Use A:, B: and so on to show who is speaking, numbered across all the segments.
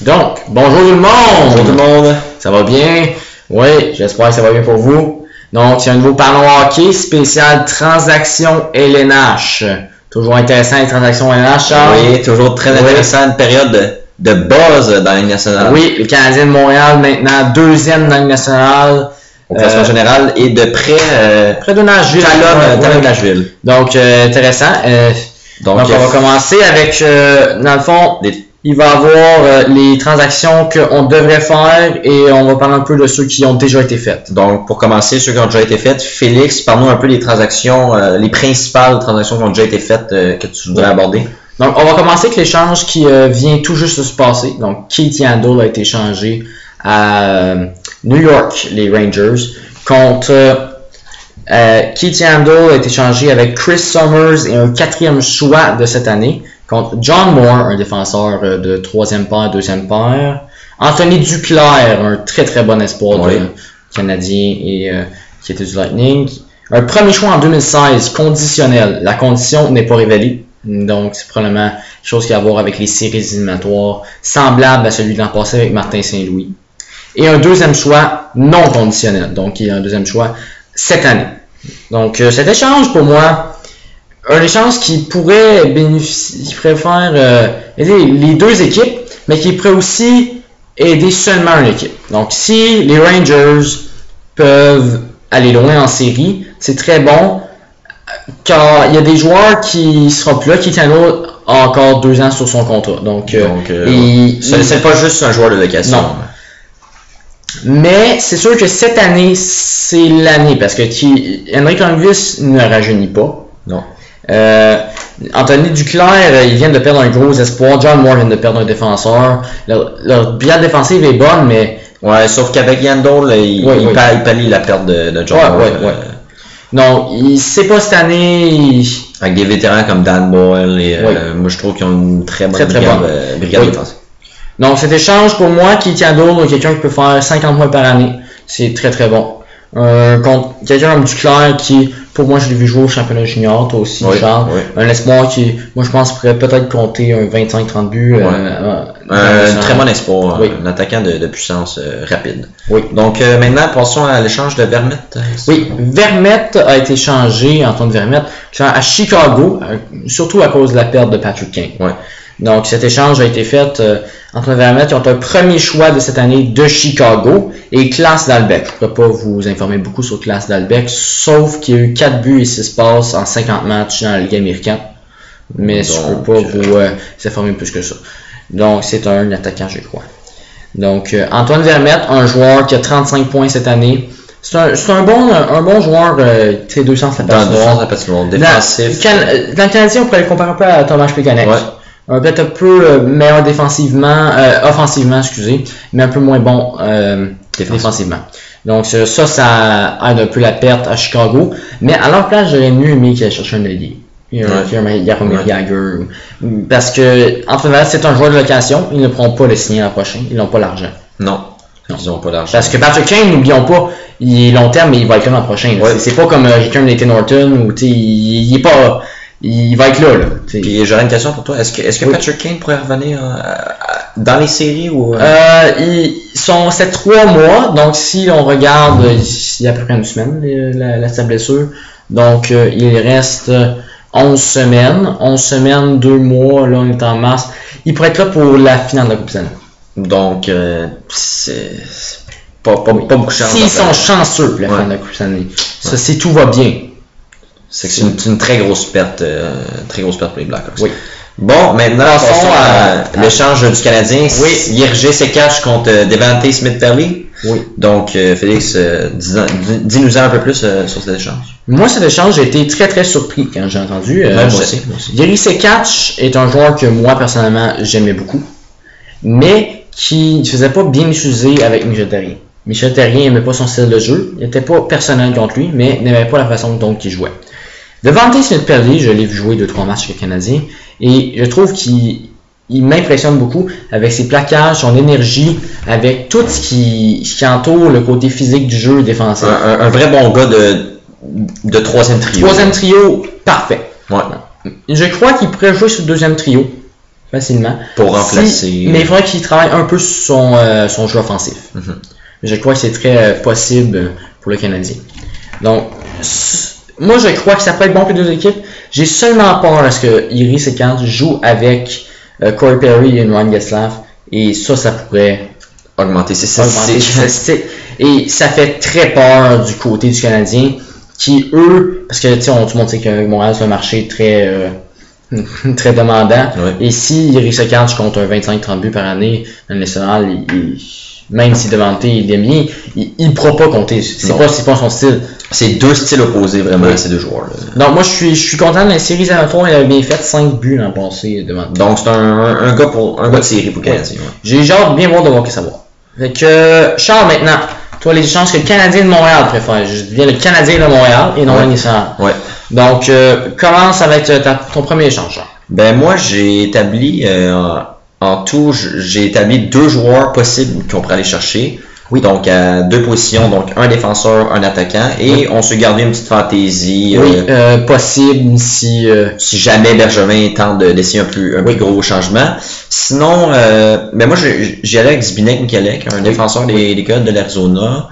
A: Donc, bonjour tout le monde!
B: Bonjour tout le monde!
A: Ça va bien? Oui, j'espère que ça va bien pour vous. Donc, c'est un nouveau Parlons Hockey spécial Transactions LNH. Toujours intéressant les transactions LNH, Charles?
B: Oui, toujours très intéressant, une période de buzz dans la Ligue nationale.
A: Oui, le Canadien de Montréal maintenant deuxième dans la Ligue nationale.
B: Au classement général et de près
A: de Nashville.
B: Talon Nashville.
A: Donc, intéressant. Donc, on va commencer avec, dans le fond, il va y avoir les transactions qu'on devrait faire et on va parler un peu de ceux qui ont déjà été faites.
B: Donc, pour commencer, ceux qui ont déjà été faites, Félix, parle-nous un peu des transactions, les principales transactions qui ont déjà été faites que tu voudrais aborder.
A: Donc, on va commencer avec l'échange qui vient tout juste de se passer. Donc, Keith Yandle a été échangé à New York, les Rangers, contre Keith Yandle a été échangé avec Chris Summers et un 4e choix de cette année contre John Moore, un défenseur de 3e paire, 2e paire. Anthony Duclair, un très très bon espoir canadien et qui était du Lightning. Un premier choix en 2016, conditionnel. La condition n'est pas révélée. Donc, c'est probablement quelque chose qui a à voir avec les séries éliminatoires, semblable à celui de l'an passé avec Martin Saint-Louis. Et un 2e choix non conditionnel. Donc, il y a un 2e choix cette année. Donc, cet échange, pour moi, un échange qui pourrait bénéficier, qui pourrait faire aider les deux équipes, mais qui pourrait aussi aider seulement une équipe. Donc, si les Rangers peuvent aller loin en série, c'est très bon, car il y a des joueurs qui ne seront plus là, qui a encore 2 ans sur son contrat. Donc
B: c'est pas juste un joueur de location.
A: Non. Mais c'est sûr que cette année, c'est l'année, parce que Henrik Lundqvist ne rajeunit pas.
B: Non.
A: Anthony Duclair, ils viennent de perdre un gros espoir. John Moore vient de perdre un défenseur. Leur brigade défensive est bonne, mais...
B: Ouais, sauf qu'avec Yandle, il pallie la perte de John Moore.
A: Non, c'est pas cette année...
B: Avec des vétérans comme Dan Boyle, et moi je trouve qu'ils ont une très bonne brigade défensive.
A: Donc cet échange, pour moi, Keith Yandle, quelqu'un qui peut faire 50 points par année, c'est très très bon. Contre quelqu'un comme Duclair qui, pour moi, je l'ai vu jouer au championnat junior, toi aussi, Charles. Un espoir qui, moi je pense, pourrait peut-être compter un 25-30 buts.
B: Un très bon espoir, un attaquant de puissance rapide.
A: Oui.
B: Donc maintenant, passons à l'échange de Vermette.
A: Oui, Vermette a été échangé, Antoine Vermette, à Chicago, surtout à cause de la perte de Patrick Kane.
B: Ouais.
A: Donc cet échange a été fait entre Vermette, qui ont un premier choix de cette année de Chicago, et Class Dalbec. Je ne peux pas vous informer beaucoup sur Class Dalbec, sauf qu'il y a eu 4 buts et 6 passes en 50 matchs dans la Ligue américaine. Mais je ne peux pas vous informer plus que ça. Donc c'est un attaquant, je crois. Donc Antoine Vermette, un joueur qui a 35 points cette année. C'est un bon joueur, 200 la
B: patinoire, défensif.
A: Dans le Canadien, on pourrait le comparer un peu à Tomáš Plekanec.
B: Ouais.
A: Peut-être un peu meilleur offensivement, mais un peu moins bon défensivement. Donc ça aide un peu la perte à Chicago. Mais à leur place, j'aurais mieux aimé qu'il aille chercher un allié. Jaromir Jagr. Parce que Antoine Vermette, c'est un joueur de location. Ils ne pourront pas le signer l'an prochain. Ils n'ont pas l'argent.
B: Non. Ils n'ont pas l'argent.
A: Parce que Patrick Kane, n'oublions pas, il est long terme, mais il va être là l'an prochain. Ouais. C'est pas comme quelqu'un de Nathan Norton où il est pas... Il va être là.
B: Puis j'aurais une question pour toi. Est-ce que Patrick Kane pourrait revenir dans les séries ou
A: c'est 3 mois. Donc si on regarde, il y a à peu près une semaine sa blessure. Donc il reste 11 semaines. 11 semaines, 2 mois. Là on est en mars. Il pourrait être là pour la finale de la Coupe Stanley.
B: Donc c'est pas beaucoup de chance.
A: S'ils sont chanceux pour la finale de la Coupe Stanley. Ça, si tout va bien.
B: C'est une très grosse perte pour les Blackhawks.
A: Oui.
B: Bon, maintenant, passons à l'échange du Canadien.
A: Oui.
B: Jirgé Secache contre Devante Smith-Pelly.
A: Oui.
B: Donc, Félix, dis-nous-en un peu plus sur cet échange.
A: Moi, cet échange, j'ai été très très surpris quand j'ai entendu.
B: Moi aussi.
A: Jirgé Secache est un joueur que moi, personnellement, j'aimais beaucoup, mais qui ne faisait pas bien utiliser avec Michel Therrien. Michel Therrien n'aimait pas son style de jeu. Il n'était pas personnel contre lui, mais n'aimait pas la façon dont il jouait. Devante Smith-Pelly, je l'ai vu jouer 2-3 matchs avec le Canadien, et je trouve qu'il m'impressionne beaucoup avec ses plaquages, son énergie, avec tout ce qui entoure le côté physique du jeu défensif.
B: Un vrai bon gars de troisième trio.
A: Troisième trio, parfait.
B: Ouais.
A: Je crois qu'il pourrait jouer sur le deuxième trio. facilement.
B: Pour remplacer.
A: Mais il faudrait qu'il travaille un peu sur son jeu offensif. Je crois que c'est très possible pour le Canadien. Donc, moi, je crois que ça peut être bon pour les deux équipes. J'ai seulement peur à ce que Jiri Sekant joue avec Corey Perry et Ryan Getzlaf. Et ça pourrait
B: augmenter ses
A: statistiques. Et ça fait très peur du côté du Canadien, qui eux, parce que tout le monde sait que Montréal c'est un marché très très demandant.
B: Ouais.
A: Et si Jiri Sekant compte un 25-30 buts par année dans le national, même si Devante il aime bien, il ne pourra pas compter. C'est pas son style.
B: C'est deux styles opposés vraiment ces deux joueurs-là.
A: Donc moi je suis content de la série Zanaton, il avait bien fait 5 buts l'an passé devant.
B: Donc c'est un gars de série pour le Canadien. Ouais.
A: J'ai hâte de bien voir de voir que ça va. Fait que Charles maintenant, toi les chances que le Canadien de Montréal préfère. Je deviens le Canadien de Montréal et non le Nissan.
B: Ouais.
A: Donc commence avec ton premier échange. Charles.
B: Ben moi j'ai établi en tout, j'ai établi 2 joueurs possibles qu'on pourrait aller chercher. Oui. Donc à 2 positions, donc un défenseur, un attaquant, et on se gardait une petite fantaisie.
A: Oui, possible si
B: jamais Bergevin tente d'essayer un plus gros changement. Sinon, ben moi j'y allais avec Zbigniew Michalek, un défenseur des Coyotes de l'Arizona.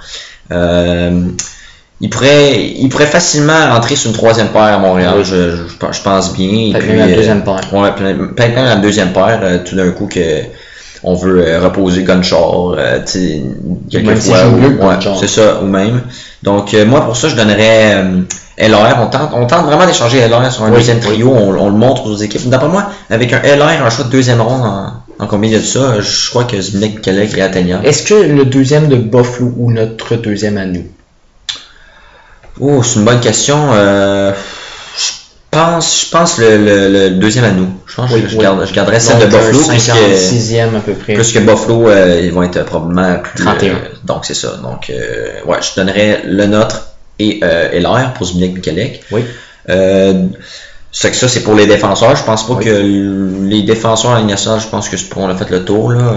B: Il pourrait facilement entrer sur une 3e paire à Montréal, je pense bien.
A: Peut-être même la 2e paire.
B: Ouais, peut-être même la 2e paire, tout d'un coup que on veut reposer Gonchar, quelquefois. C'est ça, ou même. Donc moi pour ça je donnerais LR. On tente vraiment d'échanger LR sur un deuxième trio, on le montre aux équipes. D'après moi, avec un LR, un choix de 2e ronde en combien de ça, je crois que Zbigniew Michalek est atteignable.
A: Est-ce que le 2e de Buffalo ou notre 2e à nous?
B: Oh, c'est une bonne question. Je pense le 2e à nous. Je pense que je garderais celle de Buffalo.
A: 56e à peu près.
B: Plus que Buffalo, ils vont être probablement plus...
A: 31.
B: Donc c'est ça. Donc je donnerais le nôtre et LR pour Zbigniew Michalek.
A: Oui.
B: C'est que ça, c'est pour les défenseurs. Je pense pas que les défenseurs à la nationale, je pense on a fait le tour. Là,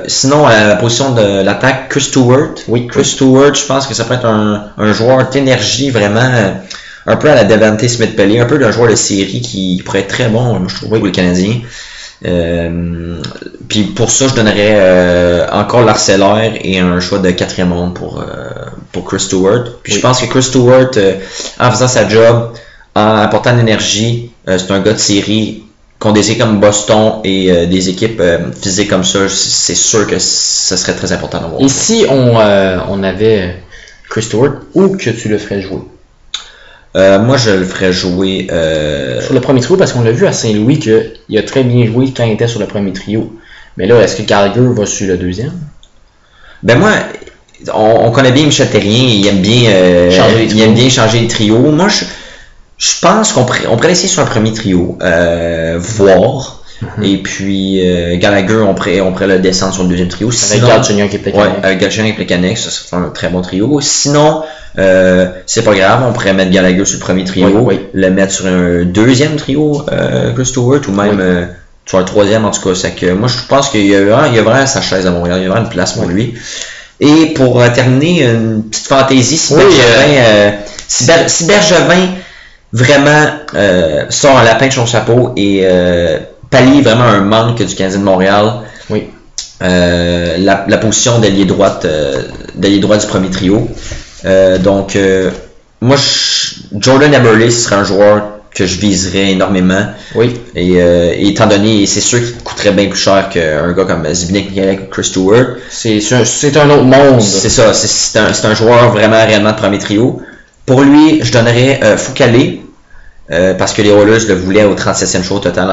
B: sinon, à la position de l'attaque, Chris Stewart. Oui, Chris Stewart, je pense que ça peut être un joueur d'énergie vraiment, un peu à la Devante Smith-Pelly, un peu d'un joueur de série qui pourrait être très bon, je trouve, pour les Canadiens. Puis pour ça, je donnerais encore l'Arcellaire et un choix de 4e ronde pour Chris Stewart. Puis je pense que Chris Stewart, en faisant sa job, en apportant de l'énergie, c'est un gars de série qu'on désire comme Boston et des équipes physiques comme ça, c'est sûr que ce serait très important d'avoir.
A: Et si on avait Chris Stewart, où que tu le ferais jouer?
B: Moi, je le ferais jouer...
A: sur le premier trio, parce qu'on l'a vu à Saint-Louis qu'il a très bien joué quand il était sur le premier trio. Mais là, est-ce que Gallagher va sur le 2e?
B: Ben moi, on connaît bien Michel Terrien, il aime bien changer les trios. Moi, je pense qu'on pourrait essayer sur un premier trio, voir. Et puis Gallagher, on pourrait le descendre sur le 2e trio.
A: Avec Galchenyuk et Plekanec.
B: Ouais, avec Galchenyuk et Plekanec, ça serait un très bon trio. Sinon, c'est pas grave, on pourrait mettre Gallagher sur le premier trio, le mettre sur un 2e trio, Chris Stewart, ou même sur un 3e en tout cas. C'est que moi je pense qu'il y a vraiment sa chaise à Montréal, il y a vraiment une place pour lui. Et pour terminer, une petite fantaisie, si Bergevin vraiment sort un lapin de son chapeau et pallie vraiment un manque du Canadien de Montréal.
A: Oui.
B: La position d'ailier droit du premier trio. Donc moi Jordan Eberle, ce serait un joueur que je viserais énormément.
A: Oui.
B: Et étant donné, c'est sûr qu'il coûterait bien plus cher qu'un gars comme Zbigniew Michalek ou Chris Stewart.
A: C'est un autre monde.
B: C'est ça, c'est un joueur vraiment réellement de premier trio. Pour lui, je donnerais Foucalé. Parce que les Oilers le voulaient au 37e choix au total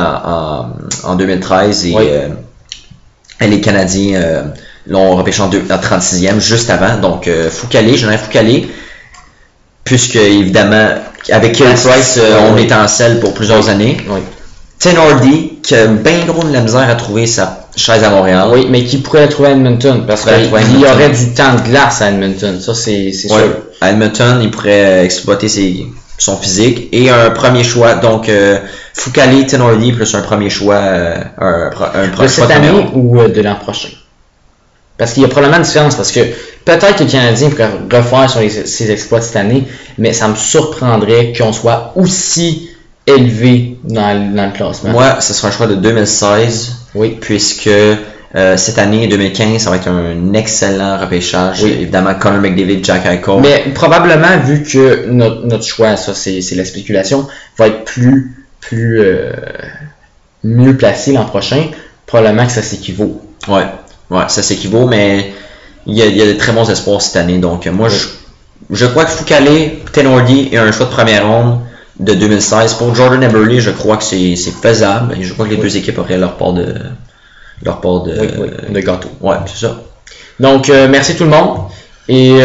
B: en 2013 et les Canadiens l'ont repêché en 36e juste avant. Donc Foucalé, j'en ai Foucalé, puisque évidemment avec Carey Price on est en selle pour plusieurs années.
A: Oui.
B: Tenordi qui a bien gros de la misère à trouver sa chaise à Montréal.
A: Oui, mais qui pourrait la trouver à Edmonton parce qu'il y aurait du temps de glace à Edmonton. Ça c'est sûr.
B: À Edmonton, il pourrait exploiter son physique et un premier choix, donc Foucalé, Tenordi plus un premier choix,
A: de cette année ou de l'an prochain? Parce qu'il y a probablement une différence, parce que peut-être que le Canadien pourrait refaire sur ses exploits cette année, mais ça me surprendrait qu'on soit aussi élevé dans le classement.
B: Moi, ce sera un choix de 2016.
A: Oui.
B: Puisque cette année, 2015, ça va être un excellent repêchage. Oui. Évidemment, Connor McDavid, Jack Eichel.
A: Mais probablement, vu que notre choix, ça c'est la spéculation, va être mieux placé l'an prochain, probablement que ça s'équivaut.
B: Ouais, ça s'équivaut, mais il y a de très bons espoirs cette année. Donc, moi, je crois que Foucalé, Tenordi et un choix de première ronde de 2016. Pour Jordan Eberle, je crois que c'est faisable. Et je crois que les deux équipes auraient leur part de
A: gâteau.
B: Ouais, c'est ça.
A: Donc, merci tout le monde. Et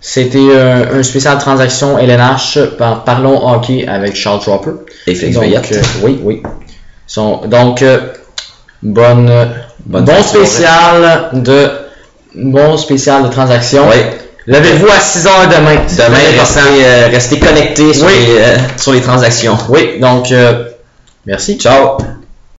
A: c'était un spécial transaction LNH par Parlons Hockey avec Charles Dropper.
B: Et Félix Veillette.
A: Oui. Donc, bon spécial de transaction.
B: Oui.
A: Levez-vous à 6h demain.
B: Demain, restez connectés sur les transactions.
A: Oui, donc, merci.
B: Ciao.